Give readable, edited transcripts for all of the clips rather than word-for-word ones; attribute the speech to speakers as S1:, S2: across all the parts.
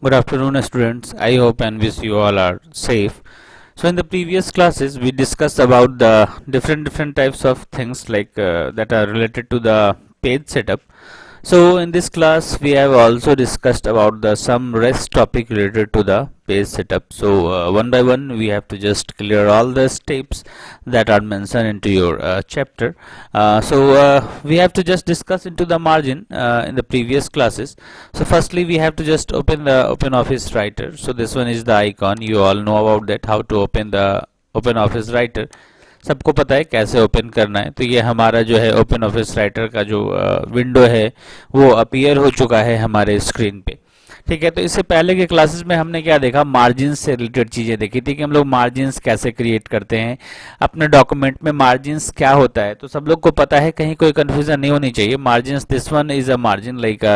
S1: Good afternoon, students. I hope and wish you all are safe. So, in the previous classes, we discussed about the different types of things like that are related to the page setup. So, in this class, we have also discussed about the some rest topic related to the page setup. So, one by one, we have to just clear all the steps that are mentioned into your chapter. We have to just discuss into the margin in the previous classes. So firstly we have to just open the open office writer. So this one is the icon, you all know about that, how to open the open office writer. सबको पता है कैसे open करना है. तो ये हमारा जो है ओपन ऑफिस राइटर का जो विंडो है वो अपीयर हो चुका है हमारे स्क्रीन पे. ठीक है. तो इससे पहले के क्लासेस में हमने क्या देखा, मार्जिन से रिलेटेड चीज़ें देखी थी कि हम लोग मार्जिन्स कैसे क्रिएट करते हैं अपने डॉक्यूमेंट में. मार्जिन्स क्या होता है तो सब लोग को पता है, कहीं कोई कन्फ्यूजन नहीं होनी चाहिए. Margins, this one is a margin like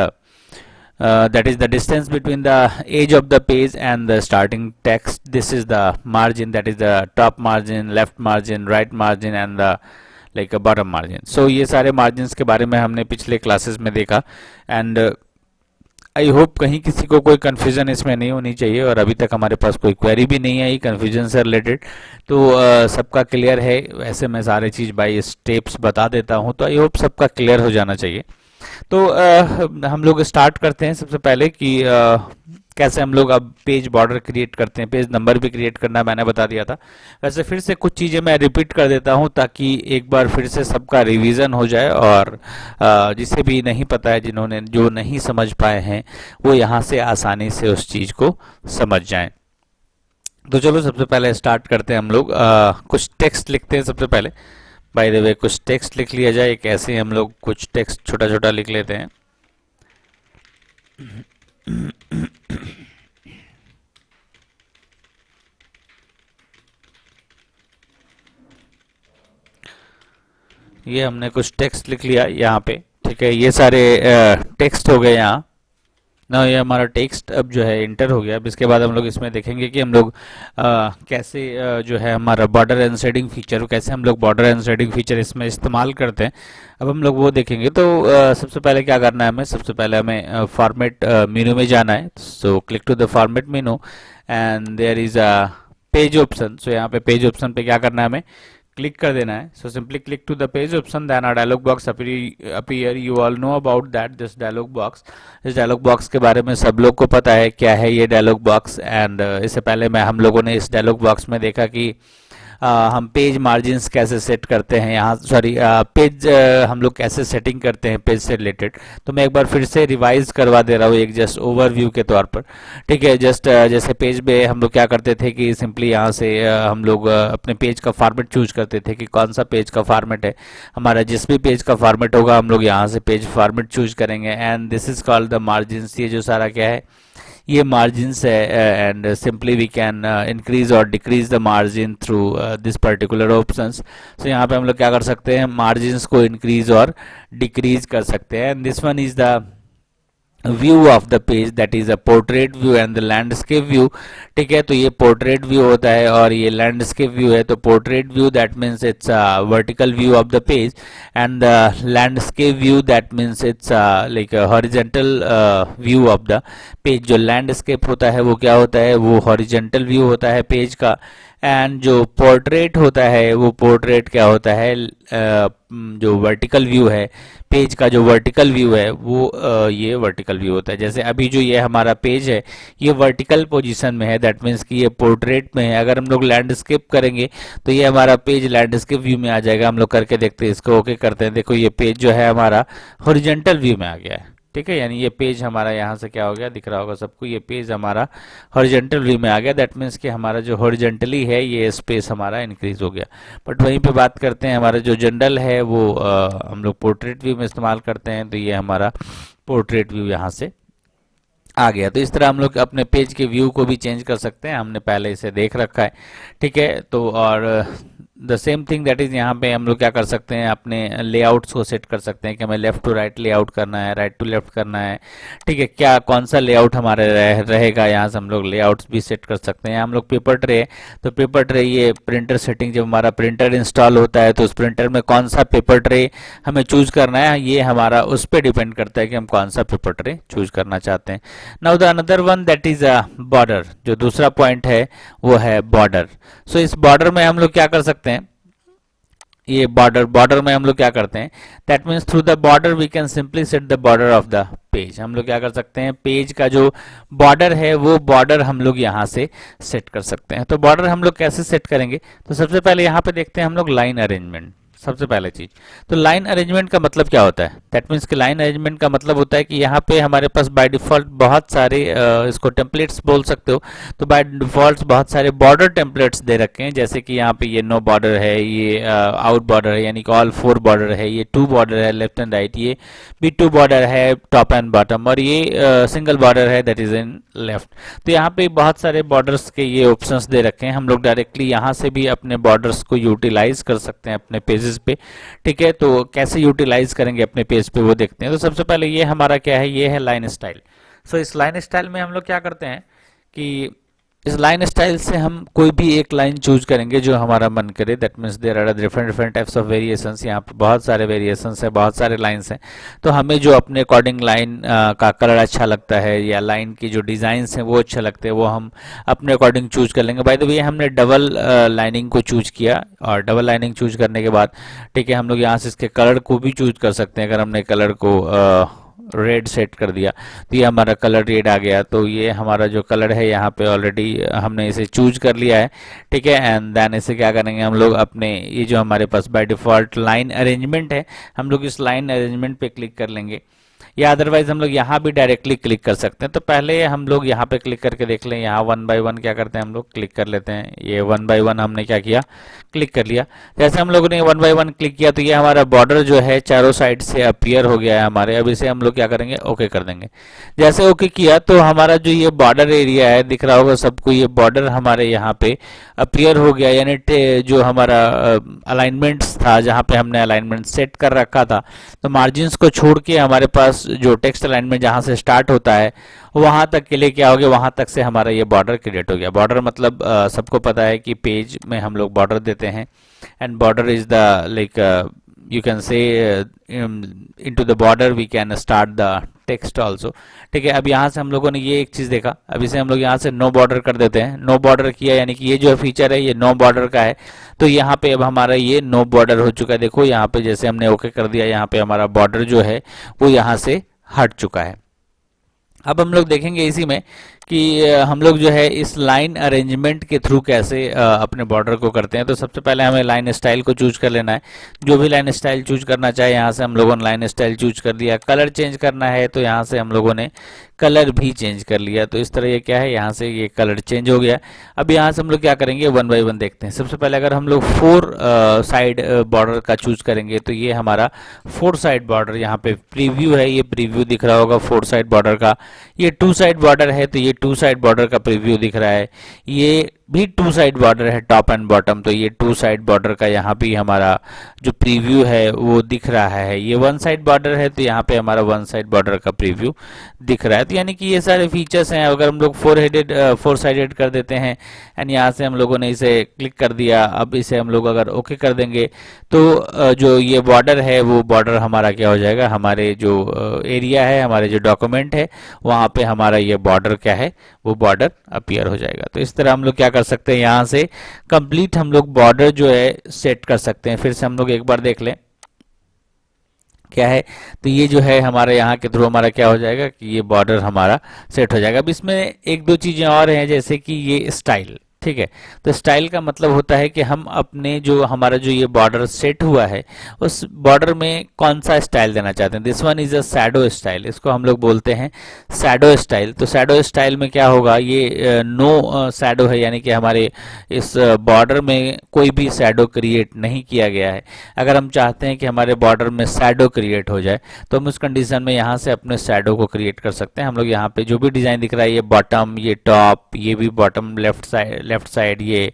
S1: that is the distance between the edge of the page and the starting text. This is the margin, that is the top margin, left margin, right margin and the like a bottom margin. So ये सारे margins के बारे में हमने पिछले classes में देखा and I hope कहीं किसी को कोई कन्फ्यूजन इसमें नहीं होनी चाहिए और अभी तक हमारे पास कोई क्वेरी भी नहीं आई कन्फ्यूजन से रिलेटेड. तो सबका क्लियर है. वैसे मैं सारी चीज़ बाई स्टेप्स बता देता हूँ तो आई होप सबका क्लियर हो जाना चाहिए. तो हम लोग स्टार्ट करते हैं सबसे पहले कि कैसे हम लोग अब पेज बॉर्डर क्रिएट करते हैं. पेज नंबर भी क्रिएट करना मैंने बता दिया था. वैसे फिर से कुछ चीज़ें मैं रिपीट कर देता हूं ताकि एक बार फिर से सबका रिवीजन हो जाए और जिसे भी नहीं पता है, जिन्होंने जो नहीं समझ पाए हैं वो यहाँ से आसानी से उस चीज़ को समझ जाएं. तो चलो सबसे पहले स्टार्ट करते हैं हम लोग. कुछ टेक्स्ट लिखते हैं सबसे पहले. बाय द वे कुछ टेक्स्ट लिख लिया जाए. कैसे हम लोग कुछ टेक्स्ट छोटा छोटा लिख लेते हैं. ये हमने कुछ टेक्स्ट लिख लिया यहाँ पे. ठीक है. ये सारे टेक्स्ट हो गए यहाँ ना. ये हमारा टेक्स्ट अब जो है इंटर हो गया. अब इसके बाद हम लोग इसमें देखेंगे कि हम लोग कैसे जो है हमारा बॉर्डर एंड शेडिंग फीचर, कैसे हम लोग बॉर्डर एंड शेडिंग फीचर इसमें इस्तेमाल करते हैं. अब हम लोग वो देखेंगे. तो सबसे पहले क्या करना है हमें, सबसे पहले हमें फॉर्मेट मेनू में जाना है. So click to the format menu and there is a page option. सो यहाँ पे पेज ऑप्शन पे क्या करना है, हमें क्लिक कर देना है. So simply click to the page option, then a dialog box appear. You all know about that this dialog box. इस डायलॉग बॉक्स के बारे में सब लोग को पता है क्या है ये डायलॉग बॉक्स. एंड इससे पहले मैं हम लोगों ने इस डायलॉग बॉक्स में देखा कि हम पेज मार्जिन्स कैसे सेट करते हैं यहाँ, सॉरी पेज हम लोग कैसे सेटिंग करते हैं पेज से रिलेटेड. तो मैं एक बार फिर से रिवाइज करवा दे रहा हूँ एक जस्ट ओवरव्यू के तौर पर. ठीक है. जस्ट जैसे पेज में हम लोग क्या करते थे कि सिंपली यहाँ से हम लोग अपने पेज का फॉर्मेट चूज करते थे कि कौन सा पेज का फॉर्मेट है हमारा. जिस भी पेज का फॉर्मेट होगा हम लोग यहाँ से पेज फॉर्मेट चूज करेंगे and this is called the margins. ये जो सारा क्या है, ये मार्जिन्स है and simply we can increase और decrease the margin through this particular options. सो यहाँ पे हम लोग क्या कर सकते हैं, मार्जिन्स को इंक्रीज और डिक्रीज कर सकते हैं. And this one is the view of the page, that is a portrait view and the landscape view. ठीक है. तो ये पोर्ट्रेट व्यू होता है और ये लैंडस्केप व्यू है. तो portrait view that means it's vertical view of the page and the landscape view that means it's like horizontal view of the page. जो लैंडस्केप होता है वो क्या होता है, वो हॉरिजेंटल व्यू होता है पेज का. एंड जो पोर्ट्रेट होता है वो पोर्ट्रेट क्या होता है, जो वर्टिकल व्यू है पेज का, जो वर्टिकल व्यू है वो ये वर्टिकल व्यू होता है. जैसे अभी जो ये हमारा पेज है ये वर्टिकल पोजीशन में है, दैट मीन्स कि ये पोर्ट्रेट में है. अगर हम लोग लैंडस्केप करेंगे तो ये हमारा पेज लैंडस्केप व्यू में आ जाएगा. हम लोग करके देखते हैं, इसको ओके करते हैं. देखो ये पेज जो है हमारा हॉरिजेंटल व्यू में आ गया है. ठीक है. यानी ये पेज हमारा यहाँ से क्या हो गया, दिख रहा होगा सबको, ये पेज हमारा हॉरिजेंटल व्यू में आ गया. दैट मीन्स कि हमारा जो हॉरिजेंटली है ये स्पेस हमारा इंक्रीज हो गया. बट वहीं पे बात करते हैं, हमारा जो जनरल है वो हम लोग पोर्ट्रेट व्यू में इस्तेमाल करते हैं. तो ये हमारा पोर्ट्रेट व्यू यहाँ से आ गया. तो इस तरह हम लोग अपने पेज के व्यू को भी चेंज कर सकते हैं. हमने पहले इसे देख रखा है. ठीक है. तो और the same thing that is यहाँ पे हम लोग क्या कर सकते हैं, अपने लेआउट्स को सेट कर सकते हैं कि हमें लेफ्ट टू राइट लेआउट करना है, राइट टू लेफ्ट करना है। ठीक है, क्या कौन सा लेआउट हमारे रहेगा, यहाँ से हम लोग लेआउट्स भी सेट कर सकते हैं। हम लोग पेपर ट्रे है, तो पेपर ट्रे ये प्रिंटर सेटिंग, जब हमारा प्रिंटर इंस्टॉल होता है तो उस प्रिंटर में कौन सा पेपर ट्रे हमें चूज करना है, ये हमारा उस पर डिपेंड करता है कि हम कौन सा पेपर ट्रे चूज करना चाहते हैं। Now the another one that is a border, जो दूसरा पॉइंट है वो है बॉर्डर। सो इस बॉर्डर में हम लोग क्या कर सकते हैं, ये बॉर्डर में हम लोग क्या करते हैं, that means through the border we can simply set the border of the page. हम लोग क्या कर सकते हैं, पेज का जो बॉर्डर है वो बॉर्डर हम लोग यहाँ से सेट कर सकते हैं। तो बॉर्डर हम लोग कैसे सेट करेंगे, तो सबसे पहले यहाँ पे देखते हैं हम लोग लाइन अरेंजमेंट। सबसे पहले चीज, तो लाइन अरेंजमेंट का मतलब क्या होता है, दैट मीन्स कि लाइन अरेंजमेंट का मतलब होता है कि यहाँ पे हमारे पास बाय डिफॉल्ट बहुत सारे इसको टेम्पलेट्स बोल सकते हो, तो बाय डिफॉल्ट बहुत सारे बॉर्डर टेम्पलेट्स दे रखे हैं। जैसे कि यहाँ पे ये नो बॉर्डर है, ये आउट बॉर्डर है यानी कि ऑल 4 बॉर्डर है, ये 2 बॉर्डर है लेफ्ट एंड राइट, ये भी 2 बॉर्डर है टॉप एंड बॉटम, और ये सिंगल बॉर्डर है दैट इज इन लेफ्ट। तो यहाँ पे बहुत सारे बॉर्डर्स के ये ऑप्शंस दे रखे हैं। हम लोग डायरेक्टली यहाँ से भी अपने बॉर्डर्स को यूटिलाइज कर सकते हैं अपने पेजेस पे। ठीक है, तो कैसे यूटिलाइज करेंगे अपने पेज पे वो देखते हैं। तो सबसे पहले ये हमारा क्या है, ये है लाइन स्टाइल। सो इस लाइन स्टाइल में हम लोग क्या करते हैं कि इस लाइन स्टाइल से हम कोई भी एक लाइन चूज करेंगे जो हमारा मन करे, that means there are different different types of variations. यहाँ पे बहुत सारे वेरिएशंस हैं, बहुत सारे लाइंस हैं, तो हमें जो अपने अकॉर्डिंग लाइन का कलर अच्छा लगता है या लाइन की जो डिजाइंस हैं वो अच्छे लगते हैं, वो हम अपने अकॉर्डिंग चूज कर लेंगे। बाय द वे हमने डबल लाइनिंग को चूज किया, और डबल लाइनिंग चूज करने के बाद ठीक है, हम लोग यहाँ से इसके कलर को भी चूज कर सकते हैं। अगर हमने कलर को रेड सेट कर दिया तो ये हमारा कलर रेड आ गया, तो ये हमारा जो कलर है यहाँ पे ऑलरेडी हमने इसे चूज कर लिया है। ठीक है, एंड देन इसे क्या करेंगे हम लोग, अपने ये जो हमारे पास बाय डिफॉल्ट लाइन अरेंजमेंट है, हम लोग इस लाइन अरेंजमेंट पे क्लिक कर लेंगे, या अदरवाइज हम लोग यहाँ भी डायरेक्टली क्लिक कर सकते हैं। तो पहले हम लोग यहाँ पे क्लिक करके देख लें, यहाँ 1 बाय 1 क्या करते हैं हम लोग, क्लिक कर लेते हैं। ये 1 बाय 1 हमने क्या किया, क्लिक कर लिया। जैसे हम लोगों ने 1 बाय 1 क्लिक किया तो ये हमारा बॉर्डर जो है चारों साइड से अपीयर हो गया है हमारे। अब इसे हम लोग क्या करेंगे, ओके कर देंगे। जैसे ओके किया तो हमारा जो ये बॉर्डर एरिया है दिख रहा होगा सबको, ये बॉर्डर हमारे यहाँ पे अपीयर हो गया, यानी जो हमारा अलाइनमेंट्स था, जहाँ पे हमने अलाइनमेंट सेट कर रखा था, तो मार्जिन्स को छोड़ के हमारे पास जो टेक्स्ट अलाइनमेंट जहाँ से स्टार्ट होता है वहाँ तक के लिए क्या हो गया, वहाँ तक से हमारा ये बॉर्डर क्रिएट हो गया। बॉर्डर मतलब सबको पता है कि पेज में हम लोग बॉर्डर देते हैं, and border is the like you can say into the border we can start the text also। ठीक है, अब यहाँ से हम लोगों ने ये एक चीज देखा, अब इसे हम लोग यहाँ से नो बॉर्डर कर देते हैं। नो बॉर्डर किया यानी कि ये जो फीचर है ये नो बॉर्डर का है, तो यहाँ पे अब हमारा ये नो बॉर्डर हो चुका है। देखो यहाँ पे जैसे हमने ओके कर दिया, यहाँ पे हमारा बॉर्डर जो है वो यहाँ से हट चुका है। अब हम लोग देखेंगे इसी में कि हम लोग जो है इस लाइन अरेंजमेंट के थ्रू कैसे अपने बॉर्डर को करते हैं। तो सबसे पहले हमें लाइन स्टाइल को चूज कर लेना है। जो भी लाइन स्टाइल चूज करना चाहे यहाँ से हम लोगों ने लाइन स्टाइल चूज कर दिया। कलर चेंज करना है तो यहाँ से हम लोगों ने कलर भी चेंज कर लिया। तो इस तरह ये क्या है, यहाँ से ये कलर चेंज हो गया। अब यहाँ से हम लोग क्या करेंगे, 1 बाय 1 देखते हैं। सबसे पहले अगर हम लोग 4 साइड बॉर्डर का चूज करेंगे तो ये हमारा 4 साइड बॉर्डर, यहाँ पे प्रीव्यू है, ये प्रीव्यू दिख रहा होगा 4 साइड बॉर्डर का। ये 2 साइड बॉर्डर है तो ये 2 साइड बॉर्डर का प्रीव्यू दिख रहा है। ये भी 2 साइड बॉर्डर है टॉप एंड बॉटम, तो ये 2 साइड बॉर्डर का यहाँ भी हमारा जो प्रीव्यू है वो दिख रहा है। ये 1 साइड बॉर्डर है तो यहाँ पे हमारा 1 साइड बॉर्डर का प्रीव्यू दिख रहा है। तो यानी कि ये सारे फीचर्स हैं। अगर हम लोग 4 साइडेड कर देते हैं एंड यहाँ से हम लोगों ने इसे क्लिक कर दिया, अब इसे हम लोग अगर ओके कर देंगे तो जो ये बॉर्डर है वो बॉर्डर हमारा क्या हो जाएगा, हमारे जो एरिया है, हमारे जो डॉक्यूमेंट है वहाँ पे हमारा ये बॉर्डर क्या है, वो बॉर्डर अपीयर हो जाएगा। तो इस तरह हम लोग क्या कर सकते हैं, यहाँ से कंप्लीट हम लोग बॉर्डर जो है सेट कर सकते हैं। फिर से हम लोग एक बार देख लें क्या है, तो ये जो है हमारे यहाँ के थ्रू हमारा क्या हो जाएगा कि ये बॉर्डर हमारा सेट हो जाएगा। अब इसमें 1-2 चीजें और हैं, जैसे कि ये स्टाइल। ठीक है, तो स्टाइल का मतलब होता है कि हम अपने जो हमारा जो ये बॉर्डर सेट हुआ है उस बॉर्डर में कौन सा स्टाइल देना चाहते हैं। This one is a shadow style, इसको हम लोग बोलते हैं शैडो स्टाइल। तो शैडो स्टाइल में क्या होगा, ये नो शैडो है, यानी कि हमारे इस बॉर्डर में कोई भी शैडो क्रिएट नहीं किया गया है। अगर हम चाहते हैं कि हमारे बॉर्डर में शैडो क्रिएट हो जाए तो हम उस कंडीशन में यहाँ से अपने शैडो को क्रिएट कर सकते हैं। हम लोग यहाँ पे जो भी डिजाइन दिख रहा है, ये बॉटम, ये टॉप, ये भी बॉटम लेफ्ट साइड, ये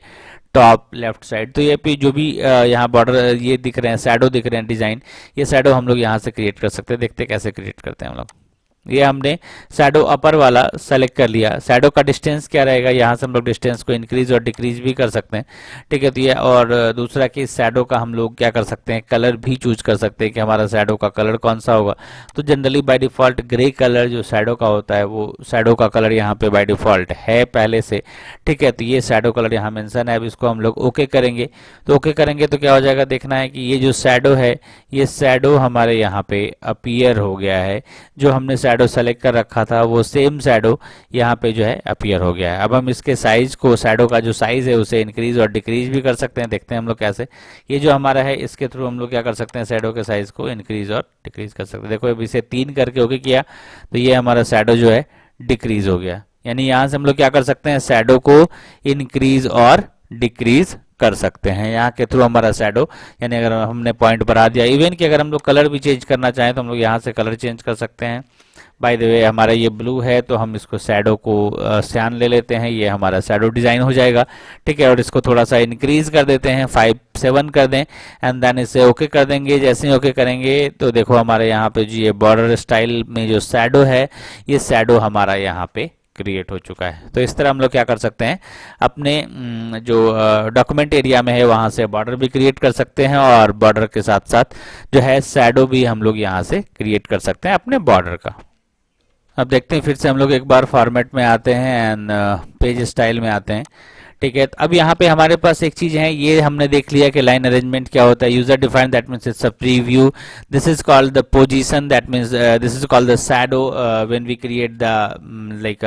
S1: टॉप लेफ्ट साइड। तो ये भी जो भी यहाँ बॉर्डर ये दिख रहे हैं, शैडो दिख रहे हैं डिजाइन, ये शैडो हम लोग यहाँ से क्रिएट कर सकते हैं। देखते हैं कैसे क्रिएट करते हैं हम लोग। ये हमने शैडो अपर वाला सेलेक्ट कर लिया। शैडो का डिस्टेंस क्या रहेगा, यहाँ से हम लोग डिस्टेंस को इंक्रीज और डिक्रीज भी कर सकते हैं, ठीक है। तो ये, और दूसरा कि शैडो का हम लोग क्या कर सकते हैं, कलर भी चूज कर सकते हैं कि हमारा शैडो का कलर कौन सा होगा। तो generally by default grey colour जो शैडो का होता है वो शैडो का कलर यहाँ पे बाय डिफॉल्ट है पहले से, ठीक है। तो ये शैडो कलर यहाँ मेंशन है। अब इसको हम लोग ओके करेंगे। तो ओके करेंगे तो क्या हो जाएगा, देखना है कि ये जो शैडो है, ये शैडो हमारे यहाँ पे अपीयर हो गया है। जो हमने शैडो सेलेक्ट कर रखा था वो सेम शैडो यहाँ पे जो है अपीयर हो गया है। अब हम इसके साइज को, शैडो का जो साइज है उसे इंक्रीज और डिक्रीज भी कर सकते हैं। देखते हैं हम लोग कैसे। ये जो हमारा है इसके थ्रू हम लोग क्या कर सकते हैं, शैडो के साइज को इंक्रीज और डिक्रीज कर सकते हैं। देखो अब इसे 3 करके ओके किया तो ये हमारा शैडो जो है डिक्रीज हो गया। यानी यहाँ से हम लोग क्या कर सकते हैं, शैडो को इंक्रीज और डिक्रीज कर सकते हैं यहाँ के थ्रू हमारा शैडो। यानी अगर हमने पॉइंट बढ़ा दिया, इवन कि अगर हम लोग कलर भी चेंज करना चाहें तो हम लोग यहाँ से कलर चेंज कर सकते हैं। बाय द वे हमारा ये ब्लू है तो हम इसको शैडो को सियान ले लेते हैं, ये हमारा शैडो डिजाइन हो जाएगा, ठीक है। और इसको थोड़ा सा इंक्रीज कर देते हैं, 5-7 कर दें एंड देन इसे ओके कर देंगे। जैसे ही ओके करेंगे तो देखो हमारे यहाँ पे जो ये बॉर्डर स्टाइल में जो शैडो है, ये शैडो हमारा यहाँ पे क्रिएट हो चुका है। तो इस तरह हम लोग क्या कर सकते हैं, अपने जो डॉक्यूमेंट एरिया में है वहां से बॉर्डर भी क्रिएट कर सकते हैं और बॉर्डर के साथ साथ जो है शैडो भी हम लोग यहाँ से क्रिएट कर सकते हैं अपने बॉर्डर का। अब देखते हैं, फिर से हम लोग एक बार फॉर्मेट में आते हैं एंड पेज स्टाइल में आते हैं, ठीक है। अब यहाँ पे हमारे पास एक चीज है, ये हमने देख लिया कि लाइन अरेंजमेंट क्या होता है। User defined, that means it's a preview. This is called the position, that means this is called the shadow when we create the like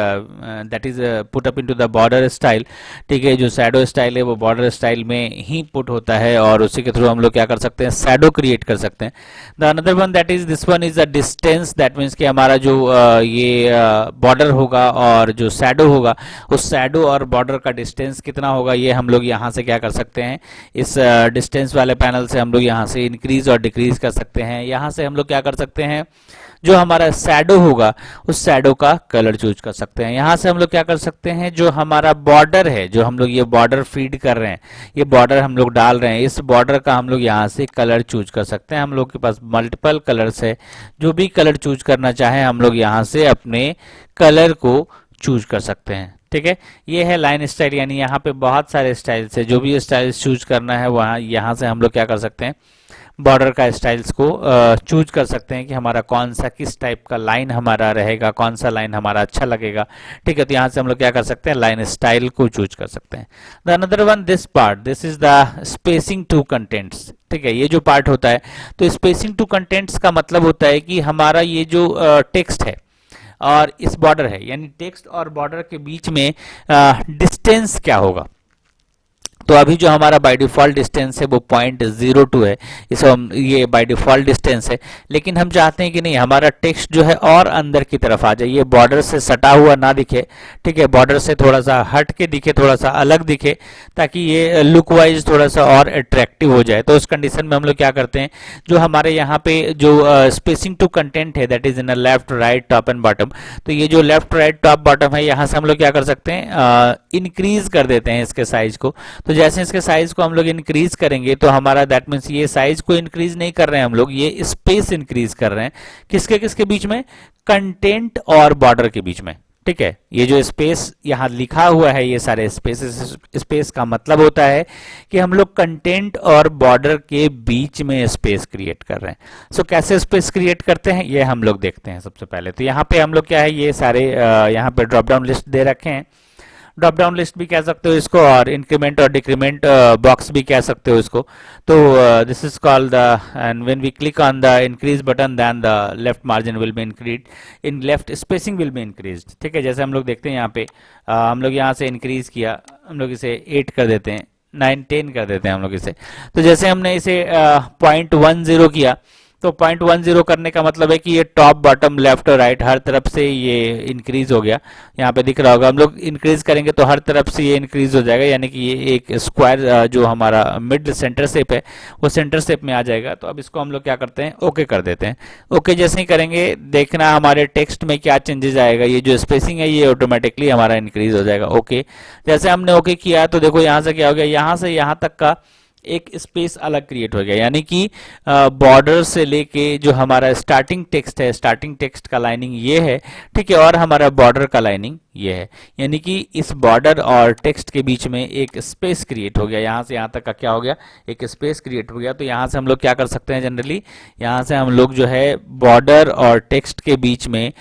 S1: that is put up into the border style, ठीक है। जो shadow style है वो border style में ही put होता है और उसी के थ्रू हम लोग क्या कर सकते हैं, शैडो क्रिएट कर सकते हैं। The another one that is this one is the distance, that means कि हमारा जो ये बॉर्डर होगा और जो शैडो होगा उस शैडो और बॉर्डर का डिस्टेंस कितना होगा, ये हम लोग यहाँ से क्या कर सकते हैं, इस डिस्टेंस वाले पैनल से हम लोग यहाँ से इंक्रीज और डिक्रीज कर सकते हैं। यहाँ से हम लोग क्या कर सकते हैं, जो हमारा शैडो होगा उस शैडो का कलर चूज कर सकते हैं। यहाँ से हम लोग क्या कर सकते हैं, जो हमारा बॉर्डर है, जो हम लोग ये बॉर्डर फीड कर रहे हैं, ये बॉर्डर हम लोग डाल रहे हैं, इस बॉर्डर का हम लोग यहाँ से कलर चूज कर सकते हैं। हम लोग के पास मल्टीपल कलर्स है, जो भी कलर चूज करना चाहें हम लोग यहाँ से अपने कलर को चूज कर सकते हैं, ठीक है। ये है लाइन स्टाइल, यानी यहाँ पे बहुत सारे स्टाइल्स है, जो भी स्टाइल्स चूज करना है वहाँ यहाँ से हम लोग क्या कर सकते हैं, बॉर्डर का स्टाइल्स को चूज कर सकते हैं कि हमारा कौन सा, किस टाइप का लाइन हमारा रहेगा, कौन सा लाइन हमारा अच्छा लगेगा, ठीक है। तो यहाँ से हम लोग क्या कर सकते हैं, लाइन स्टाइल को चूज कर सकते हैं। The another one, this part, this is the spacing to contents, ठीक है। ये जो पार्ट होता है, तो स्पेसिंग टू कंटेंट्स का मतलब होता है कि हमारा ये जो टेक्स्ट है और इस बॉर्डर है, यानी टेक्स्ट और बॉर्डर के बीच में डिस्टेंस क्या होगा। तो अभी जो हमारा बाय डिफॉल्ट डिस्टेंस है वो 0.02 है, इसको हम, ये बाय डिफॉल्ट डिस्टेंस है। लेकिन हम चाहते हैं कि नहीं, हमारा टेक्स्ट जो है और अंदर की तरफ आ जाए, ये बॉर्डर से सटा हुआ ना दिखे, ठीक है, बॉर्डर से थोड़ा सा हट के दिखे, थोड़ा सा अलग दिखे, ताकि ये लुक वाइज थोड़ा सा और अट्रैक्टिव हो जाए। तो उस कंडीशन में हम लोग क्या करते हैं, जो हमारे यहाँ पे जो स्पेसिंग टू कंटेंट है, that is in left right top and bottom, तो ये जो लेफ्ट राइट टॉप बॉटम है, यहाँ से हम लोग क्या कर सकते हैं, इंक्रीज कर देते हैं इसके साइज को। तो जैसे इसके साइज को हम लोग इंक्रीज करेंगे तो हमारा, दैट मीन्स ये साइज को इंक्रीज नहीं कर रहे हैं हम लोग, ये स्पेस इंक्रीज कर रहे हैं, किसके किसके बीच में, कंटेंट और बॉर्डर के बीच में, ठीक है। ये जो स्पेस यहाँ लिखा हुआ है, ये सारे स्पेस का मतलब होता है कि हम लोग कंटेंट और बॉर्डर के बीच में स्पेस क्रिएट कर रहे हैं। सो कैसे स्पेस क्रिएट करते हैं ये हम लोग देखते हैं। सबसे पहले तो यहाँ पे हम लोग क्या है, ये सारे यहाँ पे ड्रॉप डाउन लिस्ट दे रखे हैं, ड्रॉप डाउन लिस्ट भी कह सकते हो इसको, और इंक्रीमेंट और डिक्रीमेंट बॉक्स भी कह सकते हो इसको। तो this is called the, and when we click on the increase button then the left margin will be increase, in left spacing will be increase, ठीक है। जैसे हम लोग देखते हैं यहाँ पे हम लोग यहाँ से इंक्रीज किया, हम लोग इसे 8 कर देते हैं, 9, 10 कर देते हैं हम लोग इसे। तो जैसे हमने इसे 0.10 किया तो 0.10 करने का मतलब है कि ये टॉप बॉटम लेफ्ट और राइट हर तरफ से ये इंक्रीज हो गया। यहाँ पे दिख रहा होगा, हम लोग इंक्रीज करेंगे तो हर तरफ से ये इंक्रीज हो जाएगा, यानी कि ये एक स्क्वायर जो हमारा मिड सेंटर शेप है वो सेंटर शेप में आ जाएगा। तो अब इसको हम लोग क्या करते हैं, ओके कर देते हैं। ओके जैसे ही करेंगे देखना हमारे टेक्स्ट में क्या चेंजेस आएगा, ये जो स्पेसिंग है ये ऑटोमेटिकली हमारा इंक्रीज हो जाएगा। ओके जैसे हमने ओके किया तो देखो यहाँ से क्या हो गया, यहाँ से यहाँ तक का एक स्पेस अलग क्रिएट हो गया, यानी कि बॉर्डर से लेके जो हमारा स्टार्टिंग टेक्स्ट है, स्टार्टिंग टेक्स्ट का लाइनिंग ये है, ठीक है, और हमारा बॉर्डर का लाइनिंग ये है, यानी कि इस बॉर्डर और टेक्स्ट के बीच में एक स्पेस क्रिएट हो गया। यहाँ से यहाँ तक का क्या हो गया, एक स्पेस क्रिएट हो गया। तो यहाँ से हम लोग क्या कर सकते हैं, जनरली यहाँ से हम लोग जो है बॉर्डर और टेक्स्ट के बीच में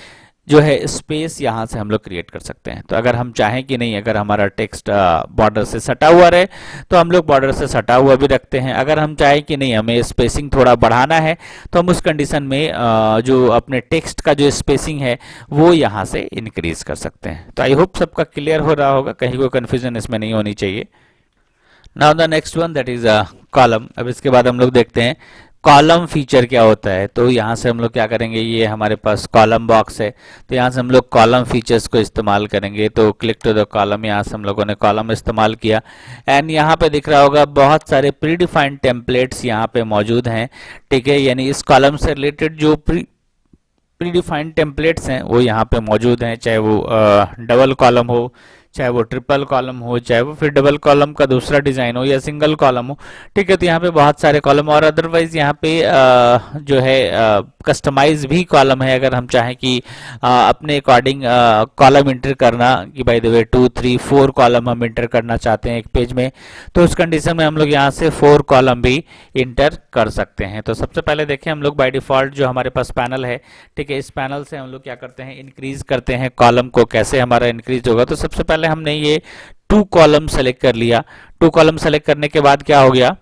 S1: जो है स्पेस यहाँ से हम लोग क्रिएट कर सकते हैं। तो अगर हम चाहें कि नहीं, अगर हमारा टेक्स्ट बॉर्डर से सटा हुआ रहे तो हम लोग बॉर्डर से सटा हुआ भी रखते हैं। अगर हम चाहें कि नहीं हमें स्पेसिंग थोड़ा बढ़ाना है तो हम उस कंडीशन में जो अपने टेक्स्ट का जो स्पेसिंग है वो यहाँ से इंक्रीज कर सकते हैं। तो आई होप सबका क्लियर हो रहा होगा, कहीं कोई कन्फ्यूजन इसमें नहीं होनी चाहिए। Now the next one that is column. अब इसके बाद हम लोग देखते हैं कॉलम फीचर क्या होता है। तो यहाँ से हम लोग क्या करेंगे, ये हमारे पास कॉलम बॉक्स है, तो यहाँ से हम लोग कॉलम फीचर्स को इस्तेमाल करेंगे। तो क्लिक टू द कॉलम, यहाँ से हम लोगों ने कॉलम इस्तेमाल किया एंड यहाँ पे दिख रहा होगा बहुत सारे प्री डिफाइंड टेम्पलेट्स यहाँ पे मौजूद हैं, ठीक है, यानी इस कॉलम से रिलेटेड जो प्री डिफाइंड टेम्पलेट्स हैं वो यहाँ पे मौजूद हैं, चाहे वो डबल कॉलम हो, चाहे वो ट्रिपल कॉलम हो, चाहे वो फिर डबल कॉलम का दूसरा डिजाइन हो या सिंगल कॉलम हो, ठीक है। तो यहाँ पे बहुत सारे कॉलम और अदरवाइज यहाँ पे जो है कस्टमाइज भी कॉलम है। अगर हम चाहें कि अपने अकॉर्डिंग कॉलम इंटर करना, कि बाय द वे 2, 3, 4 कॉलम हम इंटर करना चाहते हैं एक पेज में, तो उस कंडीशन में हम लोग यहाँ से 4 कॉलम भी इंटर कर सकते हैं। तो सबसे पहले देखें हम लोग बाय डिफॉल्ट जो हमारे पास पैनल है, ठीक है, इस पैनल से हम लोग क्या करते हैं, इंक्रीज करते हैं कॉलम को। कैसे हमारा इंक्रीज होगा, तो सबसे पहले हमने ये 2 कॉलम सेलेक्ट कर लिया। 2 कॉलम सेलेक्ट करने के बाद क्या हो गया,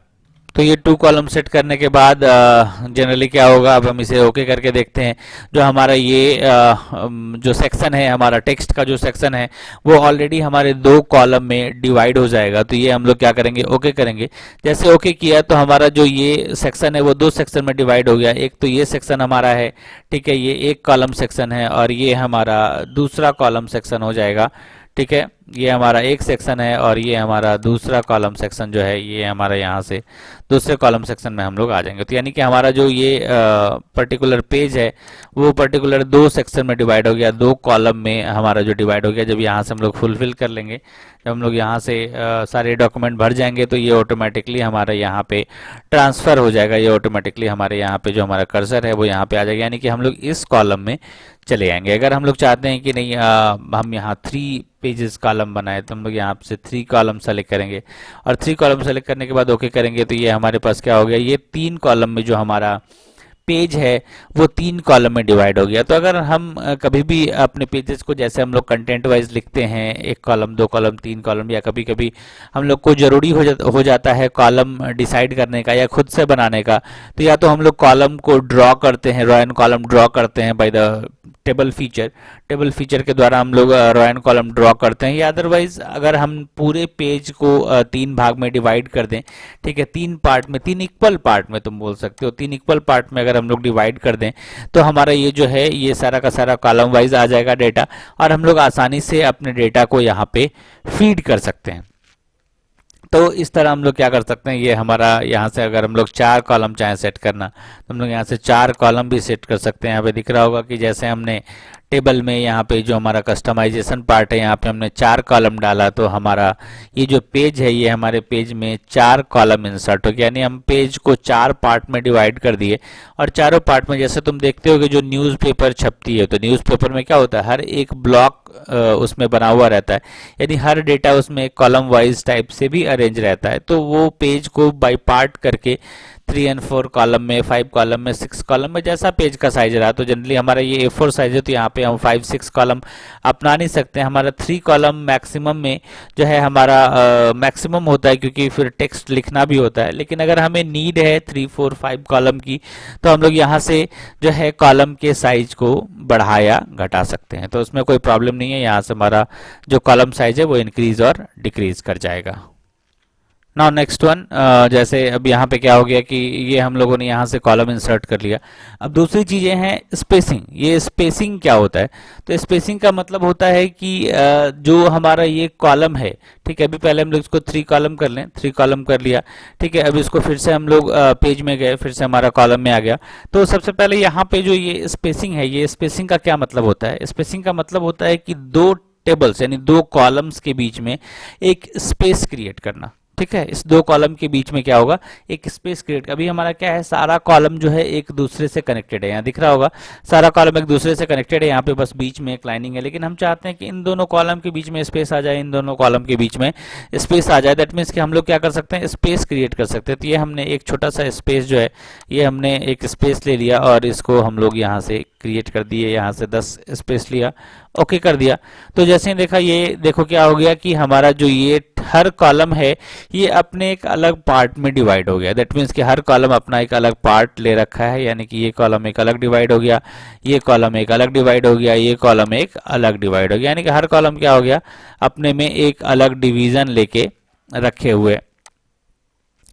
S1: तो ये 2 कॉलम सेट करने के बाद जनरली क्या होगा, अब हम इसे ओके करके देखते हैं। जो हमारा ये जो सेक्शन है, हमारा टेक्स्ट का जो सेक्शन है वो ऑलरेडी हमारे 2 कॉलम में डिवाइड हो जाएगा। तो ये हम लोग क्या करेंगे, ओके करेंगे। जैसे ओके किया तो हमारा जो ये सेक्शन है वो 2 सेक्शन में डिवाइड हो गया। एक तो ये सेक्शन हमारा है, ठीक है, ये एक कॉलम सेक्शन है, और ये हमारा दूसरा कॉलम सेक्शन हो जाएगा, ठीक है। ये हमारा एक सेक्शन है और ये हमारा दूसरा कॉलम सेक्शन जो है ये हमारा यहाँ से दूसरे कॉलम सेक्शन में हम लोग आ जाएंगे। तो यानी कि हमारा जो ये पर्टिकुलर पेज है वो पर्टिकुलर 2 सेक्शन में डिवाइड हो गया, 2 कॉलम में हमारा जो डिवाइड हो गया। जब यहाँ से हम लोग फुलफिल कर लेंगे, जब हम लोग यहाँ से सारे डॉक्यूमेंट भर जाएंगे तो ये ऑटोमेटिकली हमारा यहाँ पे ट्रांसफ़र हो जाएगा। ये ऑटोमेटिकली हमारे यहाँ पे जो हमारा कर्सर है वो यहाँ पे आ जाएगा, यानी कि हम लोग इस कॉलम में चले जाएंगे। अगर हम लोग चाहते हैं कि नहीं हम यहाँ 3 पेजेस कॉलम बनाए तो हम लोग यहाँ से 3 कॉलम सेलेक्ट करेंगे और 3 कॉलम सेलेक्ट करने के बाद ओके करेंगे। तो ये हमारे पास क्या हो गया, ये 3 कॉलम में जो हमारा पेज है वो 3 कॉलम में डिवाइड हो गया। तो अगर हम कभी भी अपने पेजेस को जैसे हम लोग कंटेंट वाइज लिखते हैं, 1 कॉलम 2 कॉलम 3 कॉलम, या कभी कभी हम लोग को जरूरी हो जाता है कॉलम डिसाइड करने का या खुद से बनाने का, तो या तो हम लोग कॉलम को ड्रॉ करते हैं, रो एंड कॉलम ड्रॉ करते हैं बाय द टेबल फीचर के द्वारा हम लोग रो एंड कॉलम ड्रॉ करते हैं, या अदरवाइज अगर हम पूरे पेज को 3 भाग में डिवाइड कर दें, ठीक है, 3 पार्ट में, 3 इक्वल पार्ट में तुम बोल सकते हो, 3 इक्वल पार्ट में अगर हम लोग डिवाइड कर दें तो हमारा ये जो है ये सारा का सारा कॉलम वाइज आ जाएगा डेटा, और हम लोग आसानी से अपने डेटा को यहाँ पे फीड कर सकते हैं। तो इस तरह हम लोग क्या कर सकते हैं, ये हमारा यहाँ से अगर हम लोग 4 कॉलम चाहें सेट करना तो हम लोग यहाँ से 4 कॉलम भी सेट कर सकते हैं। यहाँ पे दिख रहा होगा कि जैसे हमने टेबल में यहाँ पे जो हमारा कस्टमाइजेशन पार्ट है यहाँ पे हमने 4 कॉलम डाला, तो हमारा ये जो पेज है ये हमारे पेज में 4 कॉलम इंसर्ट हो गया, यानी हम पेज को 4 पार्ट में डिवाइड कर दिए। और चारों पार्ट में जैसे तुम देखते हो कि जो न्यूज़पेपर छपती है, तो न्यूज़पेपर में क्या होता है, हर एक ब्लॉक उसमें बना हुआ रहता है, यानी हर डेटा उसमें कॉलम वाइज टाइप से भी अरेंज रहता है। तो वो पेज को बाय पार्ट करके 3 और 4 कॉलम में, 5 कॉलम में, 6 कॉलम में, जैसा पेज का साइज रहा, तो जनरली हमारा ये A4 साइज है तो यहाँ पे हम 5-6 कॉलम अपना नहीं सकते। हमारा 3 कॉलम मैक्सिमम में जो है हमारा मैक्सिमम होता है, क्योंकि फिर टेक्स्ट लिखना भी होता है। लेकिन अगर हमें नीड है 3, 4, 5 कॉलम की, तो हम लोग यहाँ से जो है कॉलम के साइज को बढ़ा या घटा सकते हैं, तो उसमें कोई प्रॉब्लम नहीं है। यहाँ से हमारा जो कॉलम साइज है वो इंक्रीज और डिक्रीज कर जाएगा। नाउ नेक्स्ट वन, जैसे अब यहाँ पे क्या हो गया कि ये हम लोगों ने यहाँ से कॉलम इंसर्ट कर लिया। अब दूसरी चीजें हैं स्पेसिंग। ये स्पेसिंग क्या होता है? तो स्पेसिंग का मतलब होता है कि जो हमारा ये कॉलम है, ठीक है, अभी पहले हम लोग इसको 3 कॉलम कर लें, 3 कॉलम कर लिया, ठीक है। अब इसको फिर से हम लोग पेज में गए, फिर से हमारा कॉलम में आ गया। तो सबसे पहले यहाँ पे जो ये स्पेसिंग है, ये स्पेसिंग का क्या मतलब होता है? स्पेसिंग का मतलब होता है कि दो टेबल्स यानी दो कॉलम्स के बीच में एक स्पेस क्रिएट करना, ठीक है। इस दो कॉलम के बीच में क्या होगा, एक स्पेस क्रिएट। अभी हमारा क्या है, सारा कॉलम जो है एक दूसरे से कनेक्टेड है, यहाँ दिख रहा होगा सारा कॉलम एक दूसरे से कनेक्टेड है, यहाँ पे बस बीच में एक लाइनिंग है। लेकिन हम चाहते हैं कि इन दोनों कॉलम के बीच में स्पेस आ जाए, इन दोनों कॉलम के बीच में स्पेस आ जाए। दैट मीन्स कि हम लोग क्या कर सकते हैं, स्पेस क्रिएट कर सकते हैं। तो ये हमने एक छोटा सा स्पेस जो है, ये हमने एक स्पेस ले लिया और इसको हम लोग यहाँ से क्रिएट कर दिए, यहाँ से 10 स्पेस लिया, ओके कर दिया। तो जैसे ही देखा, ये देखो क्या हो गया कि हमारा जो ये हर कॉलम है ये अपने एक अलग पार्ट में डिवाइड हो गया। दैट मीन्स कि हर कॉलम अपना एक अलग पार्ट ले रखा है, यानी कि ये कॉलम एक अलग डिवाइड हो गया, ये कॉलम एक अलग डिवाइड हो गया, ये कॉलम एक अलग डिवाइड हो गया, यानी कि हर कॉलम क्या हो गया, अपने में एक अलग डिवीजन लेके रखे हुए,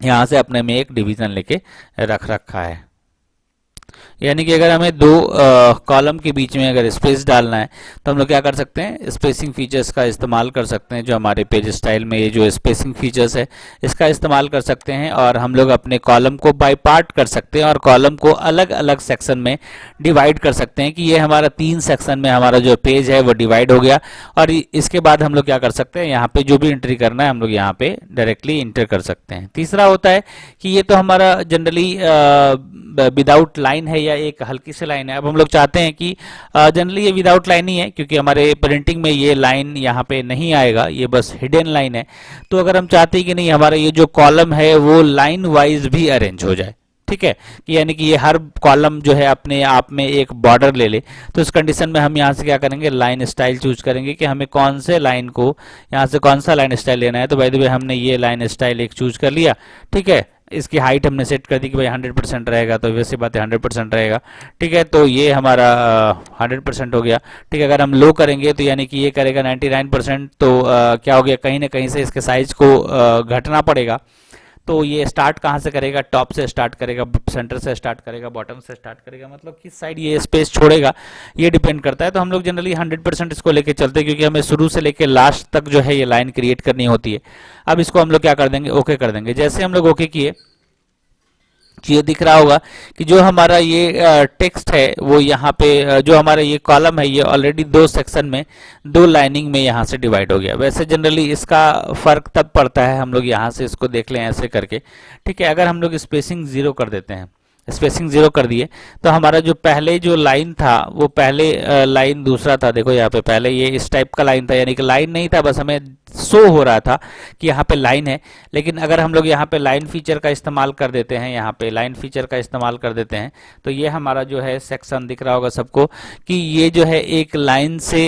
S1: यहाँ से अपने में एक डिवीजन लेके रख रखा है। यानी कि अगर हमें दो कॉलम के बीच में अगर स्पेस डालना है तो हम लोग क्या कर सकते हैं, स्पेसिंग फीचर्स का इस्तेमाल कर सकते हैं। जो हमारे पेज स्टाइल में ये जो स्पेसिंग फीचर्स है इसका इस्तेमाल कर सकते हैं और हम लोग अपने कॉलम को बाय पार्ट कर सकते हैं और कॉलम को अलग अलग सेक्शन में डिवाइड कर सकते हैं कि ये हमारा 3 सेक्शन में हमारा जो पेज है वो डिवाइड हो गया। और इसके बाद हम लोग क्या कर सकते हैं, यहाँ पे जो भी एंट्री करना है हम लोग यहाँ पे डायरेक्टली इंटर कर सकते हैं। तीसरा होता है कि ये तो हमारा जनरली विदाउट लाइन है या एक हल्की सी लाइन है। अब हम लोग चाहते हैं कि जनरली ये विदाउट लाइन ही है, क्योंकि हमारे प्रिंटिंग में ये लाइन यहाँ पे नहीं आएगा, ये बस हिडन लाइन है। तो अगर हम चाहते हैं कि नहीं हमारा ये जो कॉलम है वो लाइन वाइज भी अरेंज हो जाए, ठीक है, कि यानी कि ये हर कॉलम जो है अपने आप में एक बॉर्डर ले ले, तो इस कंडीशन में हम यहाँ से क्या करेंगे, लाइन स्टाइल चूज करेंगे कि हमें कौन से लाइन को यहाँ से कौन सा लाइन स्टाइल लेना है। तो बाय द वे हमने ये लाइन स्टाइल एक चूज कर लिया, ठीक है। इसकी हाइट हमने सेट कर दी कि भाई 100% रहेगा, तो वैसी बात है 100% रहेगा, ठीक है। तो ये हमारा 100% हो गया, ठीक है। अगर हम लो करेंगे तो यानी कि ये करेगा 99%, तो क्या हो गया, कहीं ना कहीं से इसके साइज को घटना पड़ेगा। तो ये स्टार्ट कहाँ से करेगा, टॉप से स्टार्ट करेगा, सेंटर से स्टार्ट करेगा, बॉटम से स्टार्ट करेगा, मतलब किस साइड ये स्पेस छोड़ेगा ये डिपेंड करता है। तो हम लोग जनरली 100% इसको लेके चलते हैं, क्योंकि हमें शुरू से लेके लास्ट तक जो है ये लाइन क्रिएट करनी होती है। अब इसको हम लोग क्या कर देंगे, ओके कर देंगे। जैसे हम लोग ओके किए, ये दिख रहा होगा कि जो हमारा ये टेक्स्ट है वो यहाँ पे जो हमारा ये कॉलम है ये ऑलरेडी 2 सेक्शन में 2 लाइनिंग में यहाँ से डिवाइड हो गया। वैसे जनरली इसका फर्क तब पड़ता है, हम लोग यहाँ से इसको देख लें ऐसे करके, ठीक है। अगर हम लोग स्पेसिंग 0 कर देते हैं, स्पेसिंग 0 कर दिए, तो हमारा जो पहले जो लाइन था वो पहले लाइन दूसरा था। देखो यहाँ पे पहले ये इस टाइप का लाइन था, यानी कि लाइन नहीं था, बस हमें शो हो रहा था कि यहाँ पे लाइन है। लेकिन अगर हम लोग यहाँ पे लाइन फीचर का इस्तेमाल कर देते हैं, यहाँ पे लाइन फीचर का इस्तेमाल कर देते हैं, तो ये हमारा जो है सेक्शन दिख रहा होगा सबको कि ये जो है एक लाइन से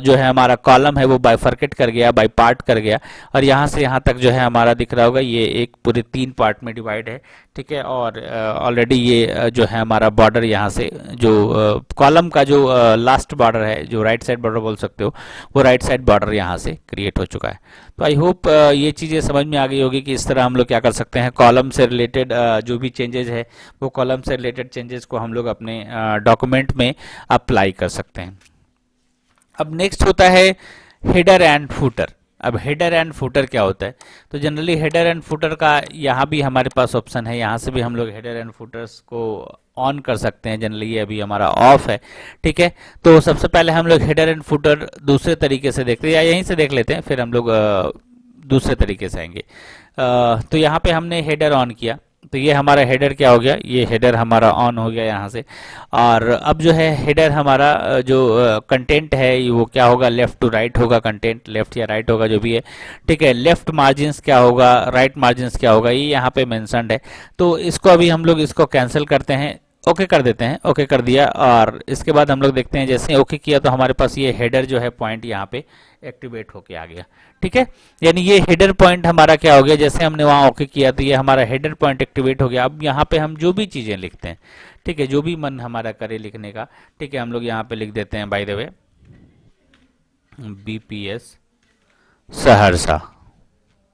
S1: जो है हमारा कॉलम है वो बाइफर्केट कर गया, बाई पार्ट कर गया, और यहाँ से यहाँ तक जो है हमारा दिख रहा होगा ये एक पूरे 3 पार्ट में डिवाइड है, ठीक है। और ऑलरेडी ये जो है हमारा बॉर्डर यहाँ से जो कॉलम का जो लास्ट बॉर्डर है, जो राइट साइड बॉर्डर बोल सकते हो, वो राइट साइड बॉर्डर यहाँ से क्रिएट हो चुका है। तो आई होप ये चीज़ें समझ में आ गई होगी कि इस तरह हम लोग क्या कर सकते हैं, कॉलम से रिलेटेड जो भी चेंजेस है वो कॉलम से रिलेटेड चेंजेस को हम लोग अपने डॉक्यूमेंट में अप्लाई कर सकते हैं। अब नेक्स्ट होता है हेडर एंड फुटर। अब हेडर एंड फुटर क्या होता है, तो जनरली हेडर एंड फुटर का यहाँ भी हमारे पास ऑप्शन है, यहाँ से भी हम लोग हेडर एंड फुटर्स को ऑन कर सकते हैं। जनरली ये अभी हमारा ऑफ है, ठीक है। तो सबसे पहले हम लोग हेडर एंड फुटर दूसरे तरीके से देखते हैं, या यहीं से देख लेते हैं, फिर हम लोग दूसरे तरीके से आएंगे। तो यहाँ पे हमने हेडर ऑन किया, तो ये हमारा हेडर क्या हो गया, ये हेडर हमारा ऑन हो गया यहाँ से। और अब जो है हेडर हमारा जो कंटेंट है वो क्या होगा, लेफ्ट टू राइट होगा, कंटेंट लेफ्ट या राइट होगा जो भी है, ठीक है। लेफ्ट मार्जिन्स क्या होगा, राइट मार्जिन्स क्या होगा, ये यहाँ पे मेंशन्ड है। तो इसको अभी हम लोग इसको कैंसिल करते हैं, ओके कर देते हैं, ओके कर दिया। और इसके बाद हम लोग देखते हैं जैसे ओके किया तो हमारे पास ये हेडर जो है पॉइंट यहाँ पे एक्टिवेट होके आ गया, ठीक है। यानी ये हेडर पॉइंट हमारा क्या हो गया, जैसे हमने वहाँ ओके किया तो ये हमारा हेडर पॉइंट एक्टिवेट हो गया। अब यहाँ पे हम जो भी चीज़ें लिखते हैं, ठीक है, जो भी मन हमारा करे लिखने का, ठीक है, हम लोग यहाँ पे लिख देते हैं by the way BPS Saharsa,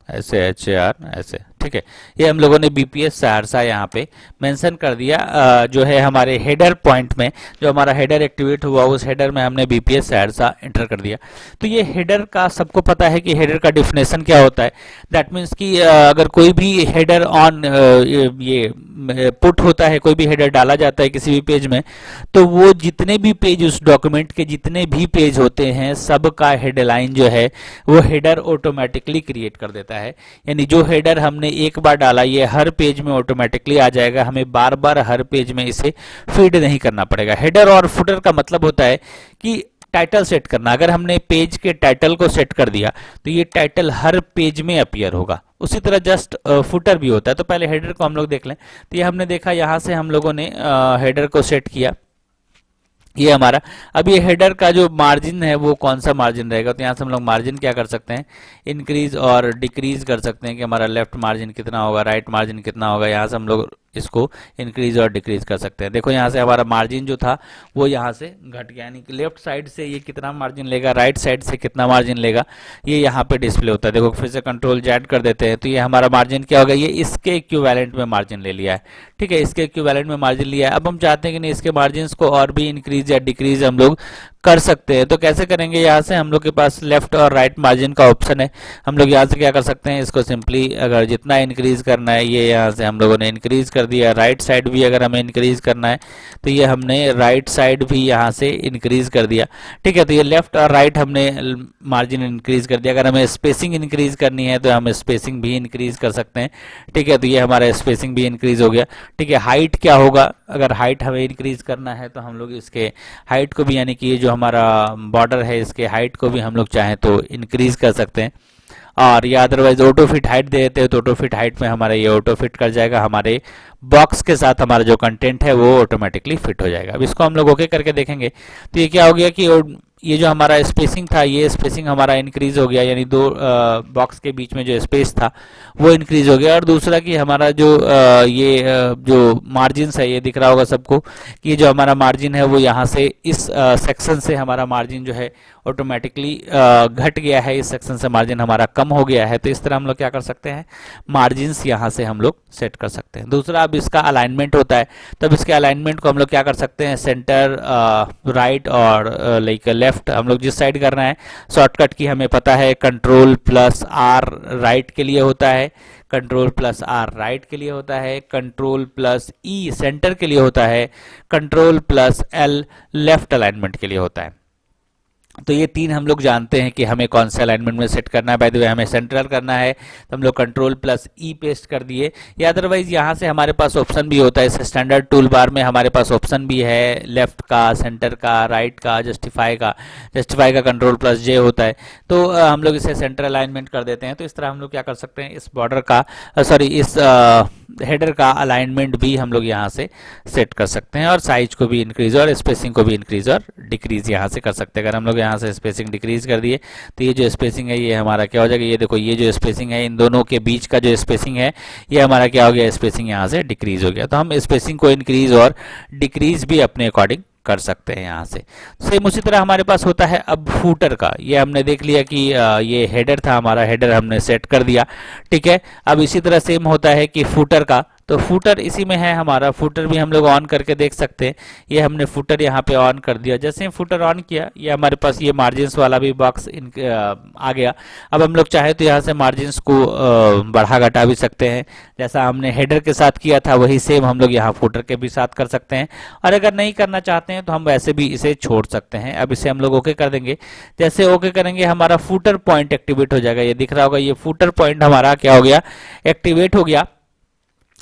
S1: SAHAR ऐसे, ठीक है। ये हम लोगों ने BPS सहरसा यहाँ पे मेंशन कर दिया। जो है हमारे हेडर पॉइंट में, जो हमारा हेडर एक्टिवेट हुआ उस हेडर में हमने BPS सहरसा एंटर कर दिया। तो ये हेडर का सबको पता है कि हेडर का डिफिनेशन क्या होता है। दैट मीन्स कि अगर कोई भी हेडर ऑन ये पुट होता है, कोई भी हेडर डाला जाता है किसी भी पेज में, तो वो जितने भी पेज, उस डॉक्यूमेंट के जितने भी पेज होते हैं, सब का हेडलाइन जो है वो हेडर ऑटोमेटिकली क्रिएट कर देता है। यानी जो हेडर हमने एक बार डाला ये हर पेज में ऑटोमेटिकली आ जाएगा, हमें बार बार हर पेज में इसे फीड नहीं करना पड़ेगा। हेडर और फुटर का मतलब होता है कि टाइटल सेट करना। अगर हमने पेज के टाइटल को सेट कर दिया तो ये टाइटल हर पेज में अपीयर होगा। उसी तरह जस्ट फुटर भी होता है। तो पहले हेडर को हम लोग देख लें। तो ये हमने देखा, यहाँ से हम लोगों ने हेडर को सेट किया, ये हमारा। अब ये हेडर का जो मार्जिन है वो कौन सा मार्जिन रहेगा, तो यहाँ से हम लोग मार्जिन क्या कर सकते हैं, इंक्रीज और डिक्रीज कर सकते हैं कि हमारा लेफ्ट मार्जिन कितना होगा, राइट मार्जिन कितना होगा। यहाँ से हम लोग इसको इंक्रीज और डिक्रीज कर सकते हैं। देखो यहाँ से हमारा मार्जिन जो था वो यहाँ से घट गया, यानी कि लेफ्ट साइड से ये कितना मार्जिन लेगा, राइट साइड से कितना मार्जिन लेगा, ये यहाँ पे डिस्प्ले होता है। देखो फिर से कंट्रोल Z कर देते हैं तो ये हमारा मार्जिन क्या होगा, ये इसके इक्विवेलेंट में मार्जिन ले लिया है। ठीक है, इसके इक्विवेलेंट में मार्जिन लिया है। अब हम चाहते हैं कि नहीं, इसके मार्जिन को और भी इंक्रीज या डिक्रीज हम लोग कर सकते हैं। तो कैसे करेंगे, यहाँ से हम लोग के पास लेफ्ट और राइट मार्जिन का ऑप्शन है। हम लोग यहाँ से क्या कर सकते हैं, इसको सिंपली अगर जितना इंक्रीज करना है ये यहाँ से हम लोगों ने इंक्रीज कर दिया। राइट साइड भी अगर हमें इंक्रीज करना है तो ये हमने राइट साइड भी यहाँ से इंक्रीज कर दिया। ठीक है, तो ये लेफ्ट और राइट हमने मार्जिन इंक्रीज कर दिया। अगर हमें स्पेसिंग इंक्रीज करनी है तो हम स्पेसिंग भी इंक्रीज कर सकते हैं। ठीक है, तो ये हमारा स्पेसिंग भी इंक्रीज हो गया। ठीक है, हाइट क्या होगा, अगर हाइट हमें इंक्रीज करना है तो हम लोग इसके हाइट को भी, यानी कि ये जो हमारा बॉर्डर है इसके हाइट को भी हम लोग चाहें तो इंक्रीज कर सकते हैं। और या अदरवाइज ऑटो फिट हाइट दे देते हैं तो ऑटो फिट हाइट में हमारा ये ऑटो फिट कर जाएगा, हमारे बॉक्स के साथ हमारा जो कंटेंट है वो ऑटोमेटिकली फिट हो जाएगा। अब इसको हम लोग ओके करके देखेंगे तो ये क्या हो गया कि ये जो हमारा स्पेसिंग था ये स्पेसिंग हमारा इंक्रीज हो गया, यानी दो बॉक्स के बीच में जो स्पेस था वो इंक्रीज हो गया। और दूसरा कि हमारा जो जो मार्जिन है, ये दिख रहा होगा सबको कि ये जो हमारा मार्जिन है वो यहाँ से इस सेक्शन से हमारा मार्जिन जो है ऑटोमेटिकली घट गया है, इस सेक्शन से मार्जिन हमारा कम हो गया है। तो इस तरह हम लोग क्या कर सकते हैं, मार्जिन्स यहाँ से हम लोग सेट कर सकते हैं। दूसरा, अब इसका अलाइनमेंट होता है, तब इसके अलाइनमेंट को हम लोग क्या कर सकते हैं, सेंटर, राइट और लाइक लेफ्ट, हम लोग जिस साइड करना है। शॉर्टकट की हमें पता है, Ctrl+R राइट के लिए होता है, Ctrl+R राइट के लिए होता है, Ctrl+E सेंटर के लिए होता है, Ctrl+L लेफ्ट अलाइनमेंट के लिए होता है। तो ये तीन हम लोग जानते हैं कि हमें कौन से अलाइनमेंट में सेट करना है। बाय द वे हमें सेंट्रल करना है तो हम लोग Ctrl+E पेस्ट कर दिए, या अदरवाइज यहाँ से हमारे पास ऑप्शन भी होता है। इस स्टैंडर्ड टूल बार में हमारे पास ऑप्शन भी है, लेफ्ट का, सेंटर का, राइट का, जस्टिफाई का Ctrl+J होता है। तो हम लोग इसे सेंट्रल अलाइनमेंट कर देते हैं। तो इस तरह हम लोग क्या कर सकते हैं, इस बॉर्डर का इस हेडर का अलाइनमेंट भी हम लोग यहाँ से सेट कर सकते हैं, और साइज को भी इंक्रीज और स्पेसिंग को भी इंक्रीज और डिक्रीज यहाँ से कर सकते हैं। अगर हम लोग यहाँ से स्पेसिंग डिक्रीज कर दिए तो ये जो स्पेसिंग है ये हमारा क्या हो जाएगा, ये देखो ये जो स्पेसिंग है इन दोनों के बीच का जो स्पेसिंग है ये हमारा क्या हो गया, स्पेसिंग यहाँ से डिक्रीज हो गया। तो हम स्पेसिंग को इंक्रीज और डिक्रीज भी अपने अकॉर्डिंग कर सकते हैं यहाँ से। सेम उसी तरह हमारे पास होता है अब फूटर का। ये हमने देख लिया कि ये हेडर था, हमारा हेडर हमने सेट कर दिया। ठीक है, अब इसी तरह सेम होता है कि फूटर का। तो फूटर इसी में है हमारा, फूटर भी हम लोग ऑन करके देख सकते हैं। ये हमने फूटर यहाँ पे ऑन कर दिया। जैसे ही फूटर ऑन किया ये हमारे पास ये मार्जिन्स वाला भी बॉक्स आ गया। अब हम लोग चाहे तो यहाँ से मार्जिन्स को बढ़ा घटा भी सकते हैं, जैसा हमने हेडर के साथ किया था वही सेम हम लोग यहाँ फूटर के भी साथ कर सकते हैं। और अगर नहीं करना चाहते हैं तो हम वैसे भी इसे छोड़ सकते हैं। अब इसे हम लोग ओके कर देंगे। जैसे ओके करेंगे हमारा फूटर पॉइंट एक्टिवेट हो जाएगा। ये दिख रहा होगा, ये फूटर पॉइंट हमारा क्या हो गया, एक्टिवेट हो गया।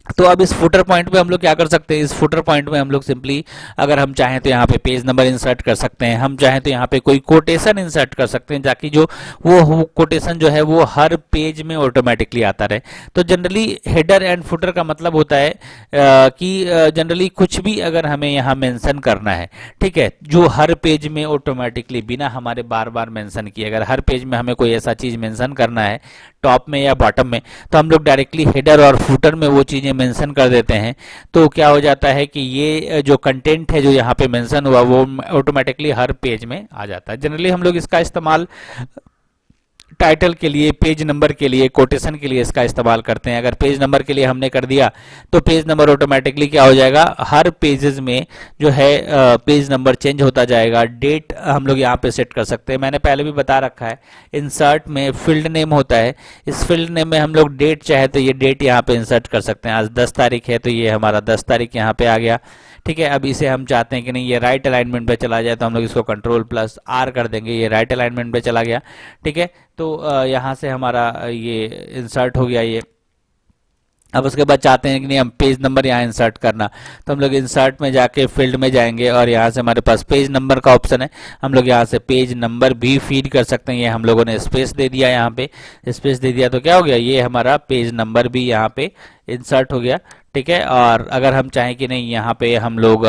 S1: तो अब इस फुटर पॉइंट पे हम लोग क्या कर सकते हैं, इस फुटर पॉइंट में हम लोग सिंपली अगर हम चाहें तो यहाँ पे पेज नंबर इंसर्ट कर सकते हैं, हम चाहें तो यहाँ पे कोई कोटेशन इंसर्ट कर सकते हैं ताकि जो वो कोटेशन जो है वो हर पेज में ऑटोमेटिकली आता रहे। तो जनरली हेडर एंड फुटर का मतलब होता है कि जनरली कुछ भी अगर हमें यहाँ मेंशन करना है, ठीक है, जो हर पेज में ऑटोमेटिकली बिना हमारे बार बार मेंशन किए, अगर हर पेज में हमें कोई ऐसा चीज मेंशन करना है टॉप में या बॉटम में, तो हम लोग डायरेक्टली हेडर और फुटर में वो चीजें मेंशन कर देते हैं। तो क्या हो जाता है कि ये जो कंटेंट है जो यहाँ पे मेंशन हुआ वो ऑटोमेटिकली हर पेज में आ जाता है। जनरली हम लोग इसका इस्तेमाल टाइटल के लिए, पेज नंबर के लिए, कोटेशन के लिए इसका इस्तेमाल करते हैं। अगर पेज नंबर के लिए हमने कर दिया तो पेज नंबर ऑटोमेटिकली क्या हो जाएगा, हर पेजेस में जो है पेज नंबर चेंज होता जाएगा। डेट हम लोग यहाँ पे सेट कर सकते हैं, मैंने पहले भी बता रखा है। इंसर्ट में फील्ड नेम होता है, इस फील्ड नेम में हम लोग डेट चाहे तो ये डेट यहाँ पे इंसर्ट कर सकते हैं। आज 10 तारीख है तो ये हमारा 10 तारीख यहाँ पे आ गया, ठीक है। अब इसे हम चाहते हैं कि नहीं ये राइट अलाइनमेंट पे चला जाए तो हम लोग इसको कंट्रोल+R कर देंगे, ये राइट अलाइनमेंट पे चला गया, ठीक है। तो यहाँ से हमारा ये इंसर्ट हो गया ये। अब उसके बाद चाहते हैं कि नहीं हम पेज नंबर यहाँ इंसर्ट करना, तो हम लोग इंसर्ट में जाके फील्ड में जाएंगे और यहाँ से हमारे पास पेज नंबर का ऑप्शन है, हम लोग यहाँ से पेज नंबर भी फीड कर सकते हैं। ये हम लोगों ने स्पेस दे दिया, यहाँ पे स्पेस दे दिया तो क्या हो गया, ये हमारा पेज नंबर भी यहाँ पे इंसर्ट हो गया, ठीक है। और अगर हम चाहें कि नहीं यहाँ पे हम लोग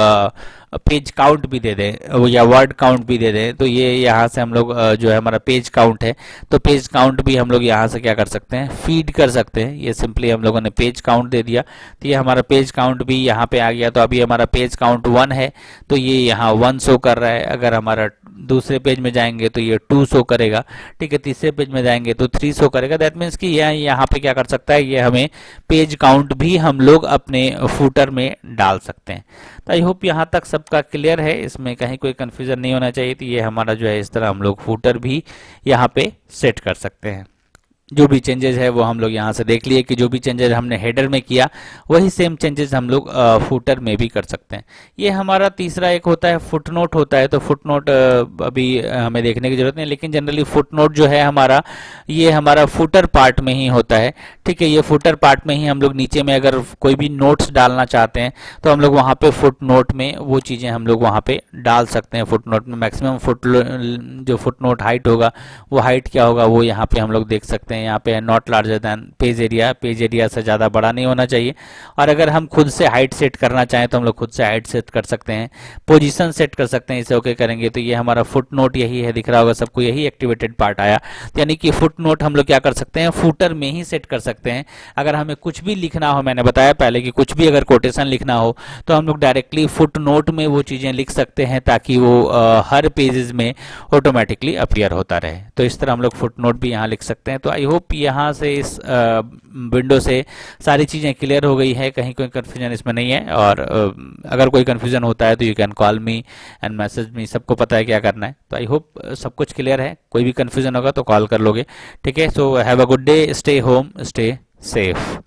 S1: पेज काउंट भी दे दें या वर्ड काउंट भी दे दें, तो ये यहाँ से हम लोग जो है हमारा पेज काउंट है, तो पेज काउंट भी हम लोग यहाँ से क्या कर सकते हैं, फीड कर सकते हैं। ये सिंपली हम लोगों ने पेज काउंट दे दिया तो ये हमारा पेज काउंट भी यहाँ पे आ गया। तो अभी हमारा पेज काउंट 1 है तो ये यहाँ 1 शो कर रहा है। अगर हमारा दूसरे पेज में जाएंगे तो ये 2 शो करेगा, ठीक है। तीसरे पेज में जाएंगे तो 3 शो करेगा। दैट मीन्स कि यहाँ पे क्या कर सकता है, ये हमें पेज काउंट भी हम लोग अपने फूटर में डाल सकते हैं। तो आई होप यहाँ तक सबका क्लियर है, इसमें कहीं कोई कंफ्यूजन नहीं होना चाहिए। तो ये हमारा जो है इस तरह हम लोग फूटर भी यहाँ पे सेट कर सकते हैं। जो भी चेंजेस है वो हम लोग यहाँ से देख लिए कि जो भी चेंजेस हमने हेडर में किया वही सेम चेंजेस हम लोग फुटर में भी कर सकते हैं। ये हमारा तीसरा एक होता है फुटनोट होता है। तो फुटनोट अभी हमें देखने की जरूरत नहीं, लेकिन जनरली फुटनोट जो है हमारा ये हमारा फुटर पार्ट में ही होता है, ठीक है। ये फुटर पार्ट में ही हम लोग नीचे में अगर कोई भी नोट्स डालना चाहते हैं तो हम लोग वहाँ पे फुटनोट में वो चीज़ें हम लोग वहाँ पे डाल सकते हैं। फुटनोट में मैक्सिमम जो फुटनोट हाइट होगा वो हाइट क्या होगा वो यहाँ पे हम लोग देख सकते हैं। यहाँ पे not larger than page area, page area से ज़्यादा बड़ा नहीं होना चाहिए। और अगर हम खुद से हाइट सेट करना चाहें तो हम लोग खुद से हाइट सेट कर सकते हैं, पोजीशन सेट कर सकते हैं। इसे ओके करेंगे तो ये हमारा फुट नोट यही है, दिख रहा होगा सबको, यही एक्टिवेटेड पार्ट आया। यानी कि फुट नोट हम लोग क्या कर सकते हैं, फूटर में ही सेट कर सकते हैं। अगर हमें कुछ भी लिखना हो, मैंने बताया पहले कि कुछ भी अगर कोटेशन लिखना हो तो हम लोग डायरेक्टली फुट नोट में वो चीज़ें लिख सकते हैं ताकि वो हर पेजेस में ऑटोमेटिकली अपीयर होता रहे। तो इस तरह हम लोग फुट नोट भी यहाँ लिख सकते हैं। तो आई होप यहाँ से इस विंडो से सारी चीज़ें क्लियर हो गई है, कहीं कोई कन्फ्यूजन इसमें नहीं है। और अगर कोई कन्फ्यूजन होता है तो you can call me and message me, सबको पता है क्या करना है। तो आई होप सब कुछ क्लियर है, कोई भी कन्फ्यूजन होगा तो कॉल कर लोगे, ठीक है। So have a good day, stay home, stay safe.